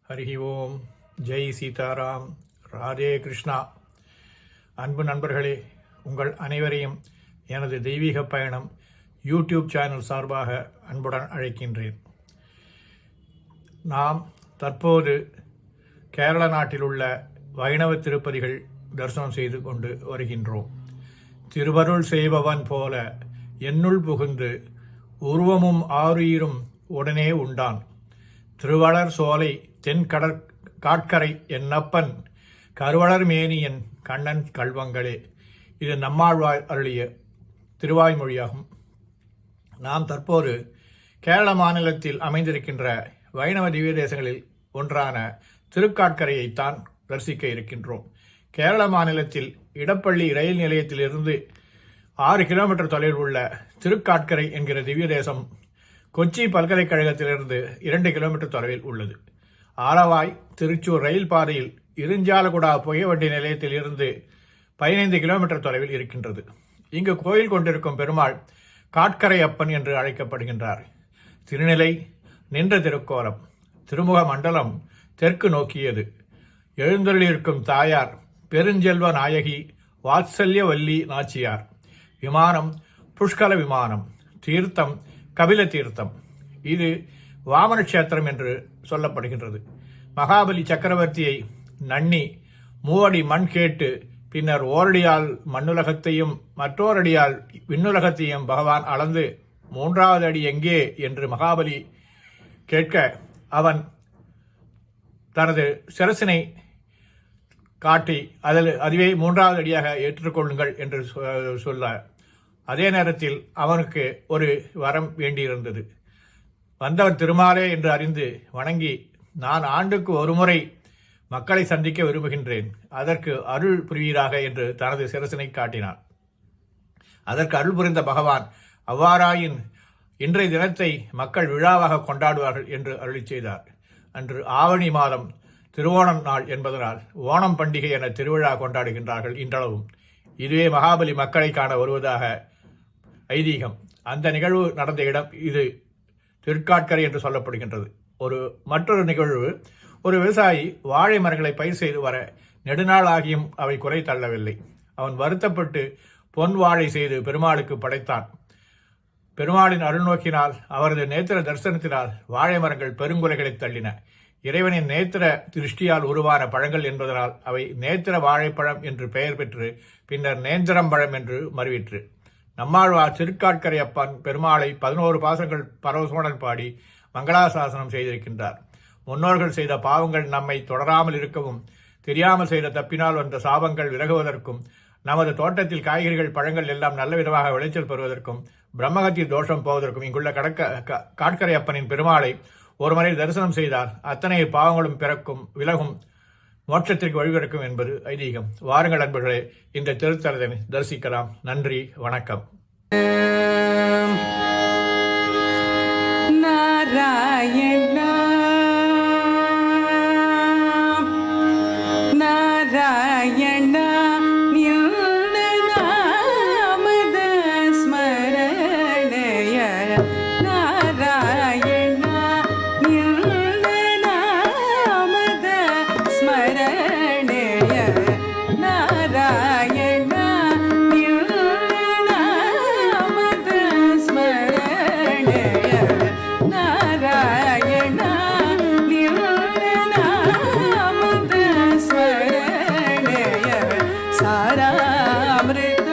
ஹரி ஓம். ஜெய் சீதாராம். ராதே கிருஷ்ணா. அன்பு நண்பர்களே, உங்கள் அனைவரையும் எனது தெய்வீக பயணம் யூடியூப் சேனல் சார்பாக அன்புடன் அழைக்கின்றேன். நாம் தற்போது கேரள நாட்டில் உள்ள வைணவ திருப்பதிகள் தரிசனம் செய்து கொண்டு வருகின்றோம். திருவருள் செய்பவன் போல என்னுள் புகுந்து உருவமும் ஆருயிரும் உடனே உண்டான். திருவளர் சோலை காட்கரை என்னப்பன் கருவளர் மேனியன் கண்ணன் கல்வங்களே. இது நம்மாழ்வார் அருளிய திருவாய்மொழியாகும். நாம் தற்போது கேரள மாநிலத்தில் அமைந்திருக்கின்ற வைணவ திவ்ய தேசங்களில் ஒன்றான திருக்காட்கரையைத்தான் தரிசிக்க இருக்கின்றோம். கேரள மாநிலத்தில் இடப்பள்ளி ரயில் நிலையத்திலிருந்து 6 கிலோமீட்டர் தொலைவில் உள்ள திருக்காட்கரை என்கிற திவ்ய தேசம் கொச்சி பல்கலைக்கழகத்திலிருந்து 2 கிலோமீட்டர் தொலைவில் உள்ளது. ஆலவாய் திருச்சூர் ரயில் பாதையில் இருஞ்சாலகுடா புகைவண்டி நிலையத்தில் இருந்து 15 கிலோமீட்டர் தொலைவில் இருக்கின்றது. இங்கு கோயில் கொண்டிருக்கும் பெருமாள் காட்கரை அப்பன் என்று அழைக்கப்படுகின்றார். திருநிலை நின்ற திருக்கோலம், திருமுக மண்டலம் தெற்கு நோக்கியது. எழுந்தருளியிருக்கும் தாயார் பெருஞ்செல்வ நாயகி வாத்சல்யவல்லி நாச்சியார். விமானம் புஷ்கல விமானம். தீர்த்தம் கபில தீர்த்தம். இது வாமன கஷேத்திரம் என்று சொல்லப்படுகின்றது. மகாபலி சக்கரவர்த்தியை நன்னி 3 அடி மண் கேட்டு பின்னர் ஓரடியால் மண்ணுலகத்தையும் மற்றோரடியால் விண்ணுலகத்தையும் பகவான் அளந்து 3வது அடி எங்கே என்று மகாபலி கேட்க அவன் தனது சிரசினை காட்டி அதுவே 3வது அடியாக ஏற்றுக்கொள்ளுங்கள் என்று சொல்ல, அதே நேரத்தில் அவனுக்கு ஒரு வரம் வேண்டியிருந்தது. வந்தவர் திருமாலே என்று அறிந்து வணங்கி, நான் ஆண்டுக்கு ஒரு முறை மக்களை சந்திக்க விரும்புகின்றேன், அதற்கு அருள் புரிவீராக என்று தனது சிரசினை காட்டினான். அதற்கு அருள் புரிந்த பகவான், அவ்வாறாயின் இன்றைய தினத்தை மக்கள் விழாவாக கொண்டாடுவார்கள் என்று அருளி செய்தார். அன்று ஆவணி மாதம் திருவோணம் நாள் என்பதனால் ஓணம் பண்டிகை என திருவிழா கொண்டாடுகின்றார்கள் இன்றளவும். இதுவே மகாபலி மக்களை காண வருவதாக ஐதீகம். அந்த நிகழ்வு நடந்த இடம் இது திருக்காட்கரை என்று சொல்லப்படுகின்றது. மற்றொரு நிகழ்வு, ஒரு விவசாயி வாழை மரங்களை பயிர் செய்து வர நெடுநாளாகியும் அவை குறை தள்ளவில்லை. அவன் வருத்தப்பட்டு பொன் வாழை செய்து பெருமாளுக்கு படைத்தான். பெருமாளின் அருள்நோக்கினால் அவரது நேத்திர தரிசனத்தினால் வாழை மரங்கள் பெருங்குலைகளை தள்ளின. இறைவனின் நேத்திர திருஷ்டியால் உருவான பழங்கள் என்பதனால் அவை நேத்திர வாழைப்பழம் என்று பெயர் பெற்று பின்னர் நேந்திரம்பழம் என்று மறுவிற்று. நம்மாழ்வார் திருக்காட்கரை அப்பன் பெருமாளை 11 பாசங்கள் பரவசமுடன் பாடி மங்களாசாசனம் செய்திருக்கின்றார். முன்னோர்கள் செய்த பாவங்கள் நம்மை தொடராமல் இருக்கவும், தெரியாமல் செய்த தப்பினால் வந்த சாபங்கள் விலகுவதற்கும், நமது தோட்டத்தில் காய்கறிகள் பழங்கள் எல்லாம் நல்ல விதமாக விளைச்சல் பெறுவதற்கும், பிரம்மகத்தி தோஷம் போவதற்கும் இங்குள்ள காட்கரை அப்பனின் பெருமாளை ஒரு முறை தரிசனம் செய்தால் அத்தனை பாவங்களும் விலகும், மோட்சத்திற்கு வழிபிறக்கும் என்பது ஐதீகம். வாருங்கள் அன்பர்களே, இந்த திருத்தலத்தை தரிசிக்கலாம். நன்றி, வணக்கம். நாராயணா நாராயணா சாராமிருத